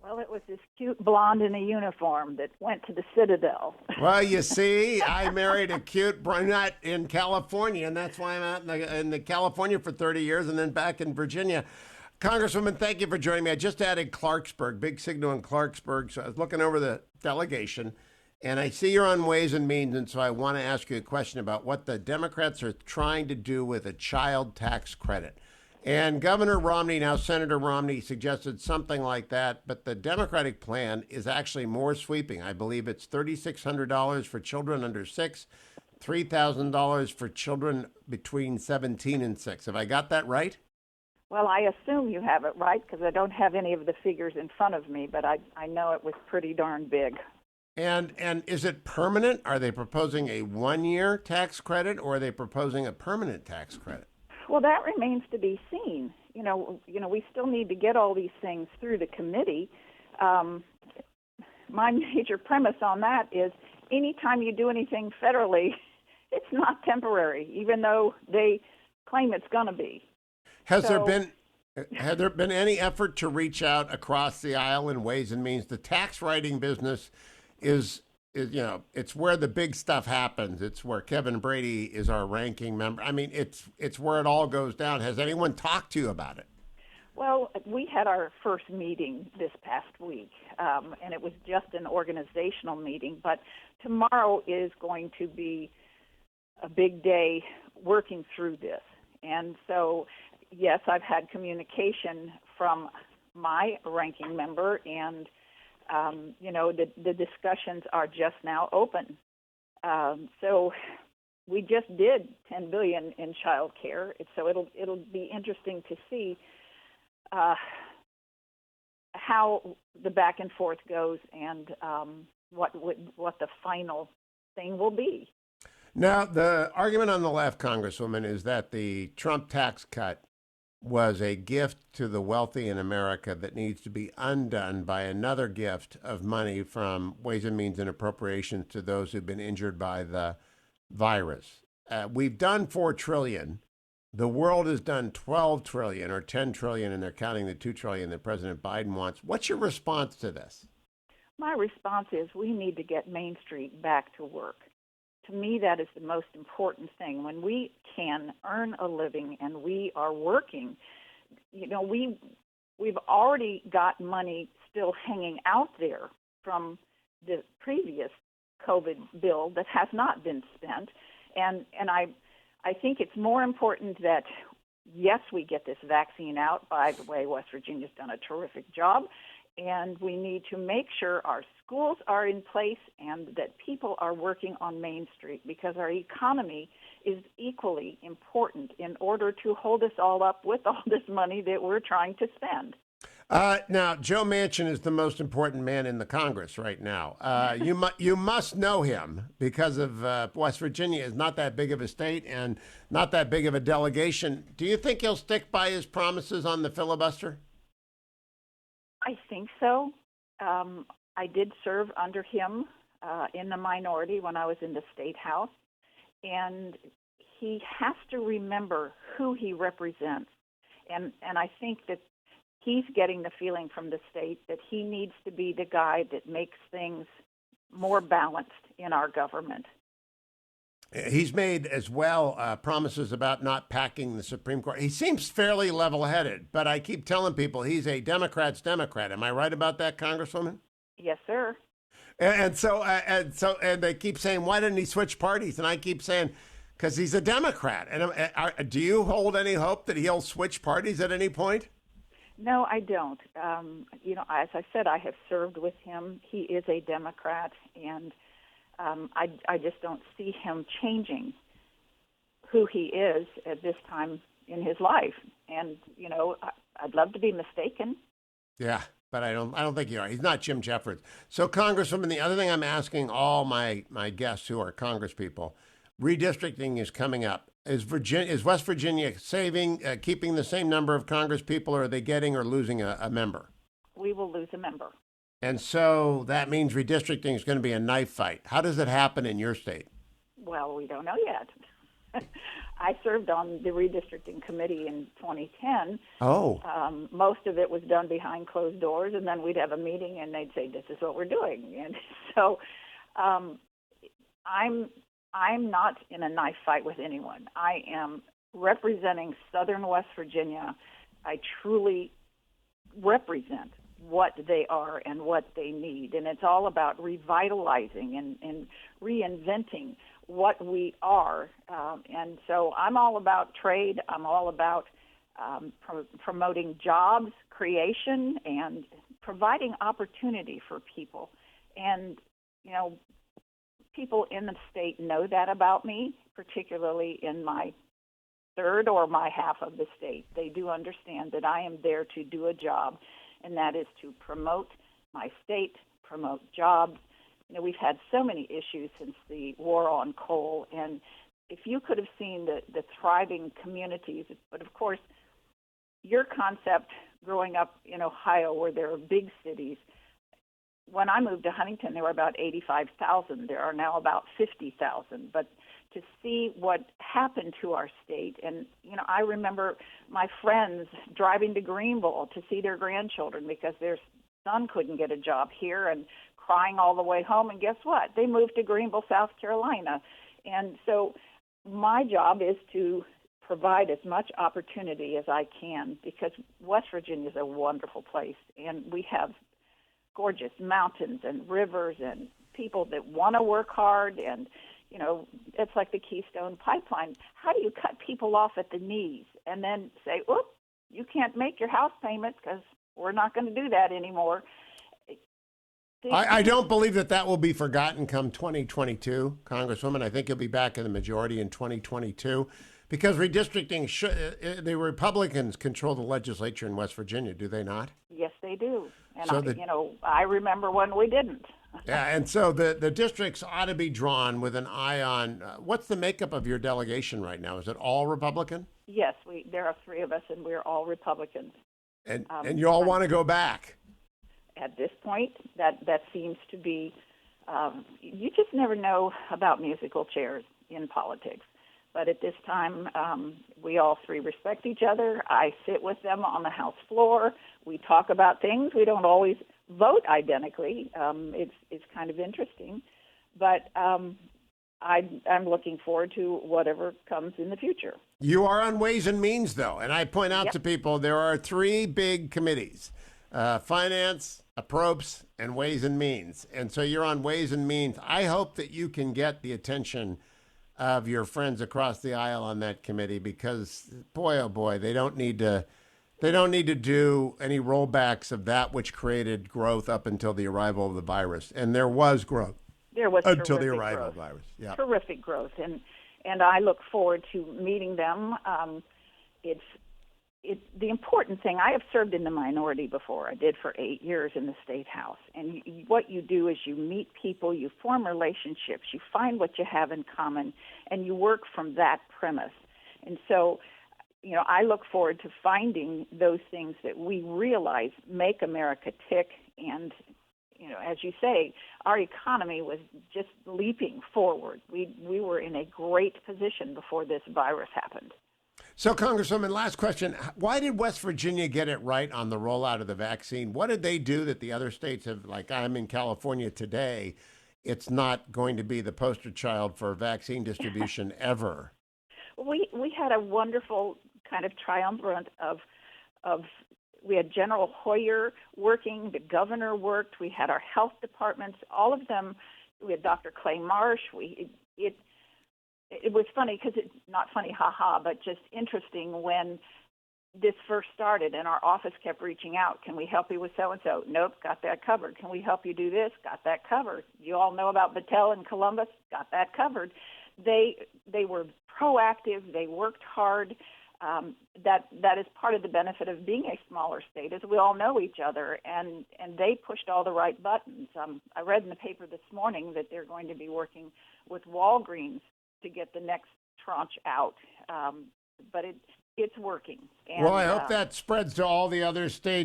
Well, it was this cute blonde in a uniform that went to the Citadel. Well, you see, I married a cute brunette in California, and that's why I'm out in the California for 30 years and then back in Virginia. Congresswoman, thank you for joining me. I just added Clarksburg, big signal in Clarksburg. So I was looking over the delegation, and I see you're on Ways and Means, and so I want to ask you a question about what the Democrats are trying to do with a child tax credit. And Governor Romney, now Senator Romney, suggested something like that, but the Democratic plan is actually more sweeping. I believe it's $3,600 for children under 6, $3,000 for children between 17 and 6. Have I got that right? Well, I assume you have it right because I don't have any of the figures in front of me, but I know it was pretty darn big. And is it permanent? Are they proposing a 1-year tax credit, or are they proposing a permanent tax credit? Well, that remains to be seen. We still need to get all these things through the committee. My major premise on that is anytime you do anything federally, it's not temporary, even though they claim it's going to be. Has there been any effort to reach out across the aisle in Ways and Means? The tax writing business is it's where the big stuff happens. It's where Kevin Brady is our ranking member. I mean, it's where it all goes down. Has anyone talked to you about it? Well, we had our first meeting this past week, and it was just an organizational meeting. But tomorrow is going to be a big day working through this. And so, yes, I've had communication from my ranking member, and the discussions are just now open. So we just did $10 billion in child care, so it'll be interesting to see how the back and forth goes and what the final thing will be. Now, the argument on the left, Congresswoman, is that the Trump tax cut was a gift to the wealthy in America that needs to be undone by another gift of money from Ways and Means and Appropriations to those who've been injured by the virus. We've done $4 trillion. The world has done $12 trillion or $10 trillion, and they're counting the $2 trillion that President Biden wants. What's your response to this? My response is we need to get Main Street back to work. To me, that is the most important thing. When we can earn a living and we are working, we've already got money still hanging out there from the previous COVID bill that has not been spent. And I think it's more important that, yes, we get this vaccine out. By the way, West Virginia's done a terrific job. And we need to make sure our schools are in place and that people are working on Main Street, because our economy is equally important in order to hold us all up with all this money that we're trying to spend. Now, Joe Manchin is the most important man in the Congress right now. You must know him because of West Virginia is not that big of a state and not that big of a delegation. Do you think he'll stick by his promises on the filibuster? I think so. I did serve under him in the minority when I was in the State House, and he has to remember who he represents. And I think that he's getting the feeling from the state that he needs to be the guy that makes things more balanced in our government. He's made as well promises about not packing the Supreme Court. He seems fairly level-headed, but I keep telling people he's a Democrat's Democrat. Am I right about that, Congresswoman? Yes, sir. And so they keep saying, why didn't he switch parties? And I keep saying, because he's a Democrat. And do you hold any hope that he'll switch parties at any point? No, I don't. As I said, I have served with him. He is a Democrat, and I just don't see him changing who he is at this time in his life. And, I'd love to be mistaken. Yeah, but I don't think you are. He's not Jim Jeffords. So, Congresswoman, the other thing I'm asking all my guests who are Congresspeople, redistricting is coming up. Is West Virginia keeping the same number of Congresspeople, or are they getting or losing a member? We will lose a member. And so that means redistricting is going to be a knife fight. How does it happen in your state? Well, we don't know yet. I served on the redistricting committee in 2010. Oh, Most of it was done behind closed doors, and then we'd have a meeting, and they'd say, "This is what we're doing." And so, I'm not in a knife fight with anyone. I am representing Southern West Virginia. I truly represent what they are and what they need, and it's all about revitalizing and reinventing what we are. And so I'm all about trade. I'm all about promoting jobs creation and providing opportunity for people. And, people in the state know that about me, particularly in my third or my half of the state. They do understand that I am there to do a job, and that is to promote my state, promote jobs. We've had so many issues since the war on coal, and if you could have seen the thriving communities, but of course, your concept growing up in Ohio where there are big cities, when I moved to Huntington, there were about 85,000. There are now about 50,000. But to see what happened to our state, and, I remember my friends driving to Greenville to see their grandchildren because their son couldn't get a job here and crying all the way home. And guess what? They moved to Greenville, South Carolina. And so my job is to provide as much opportunity as I can because West Virginia is a wonderful place, and we have gorgeous mountains and rivers and people that want to work hard, and it's like the Keystone Pipeline. How do you cut people off at the knees and then say, "Oops, you can't make your house payment because we're not going to do that anymore"? I don't believe that will be forgotten come 2022, Congresswoman. I think you'll be back in the majority in 2022 because redistricting, the Republicans control the legislature in West Virginia, do they not? Yes, they do. And so I remember when we didn't. Yeah, and so the districts ought to be drawn with an eye on what's the makeup of your delegation right now? Is it all Republican? Yes, there are three of us, and we're all Republicans. And you all want to go back? At this point, that seems to be, you just never know about musical chairs in politics. But at this time, we all three respect each other. I sit with them on the House floor. We talk about things. We don't always vote identically. It's kind of interesting. But I'm looking forward to whatever comes in the future. You are on Ways and Means, though. And I point out to people there are three big committees, Finance, Approps, and Ways and Means. And so you're on Ways and Means. I hope that you can get the attention of your friends across the aisle on that committee because, boy, oh boy, they don't need to do any rollbacks of that which created growth up until the arrival of the virus. And there was growth. There was until the arrival of the virus. Yeah. Terrific growth. And I look forward to meeting them. The important thing, I have served in the minority before. I did for 8 years in the State House. And what you do is you meet people, you form relationships, you find what you have in common, and you work from that premise. And so, I look forward to finding those things that we realize make America tick. And, as you say, our economy was just leaping forward. We were in a great position before this virus happened. So, Congresswoman, last question. Why did West Virginia get it right on the rollout of the vaccine? What did they do that the other states have, like I'm in California today, it's not going to be the poster child for vaccine distribution ever? We had a wonderful kind of triumvirate of we had General Hoyer working, the governor worked, we had our health departments, all of them. We had Dr. Clay Marsh. It was funny because it's not funny, but just interesting when this first started and our office kept reaching out. Can we help you with so-and-so? Nope, got that covered. Can we help you do this? Got that covered. You all know about Battelle in Columbus? Got that covered. They were proactive. They worked hard. That is part of the benefit of being a smaller state is we all know each other, and they pushed all the right buttons. I read in the paper this morning that they're going to be working with Walgreens to get the next tranche out, but it's working. And, well, I hope that spreads to all the other states.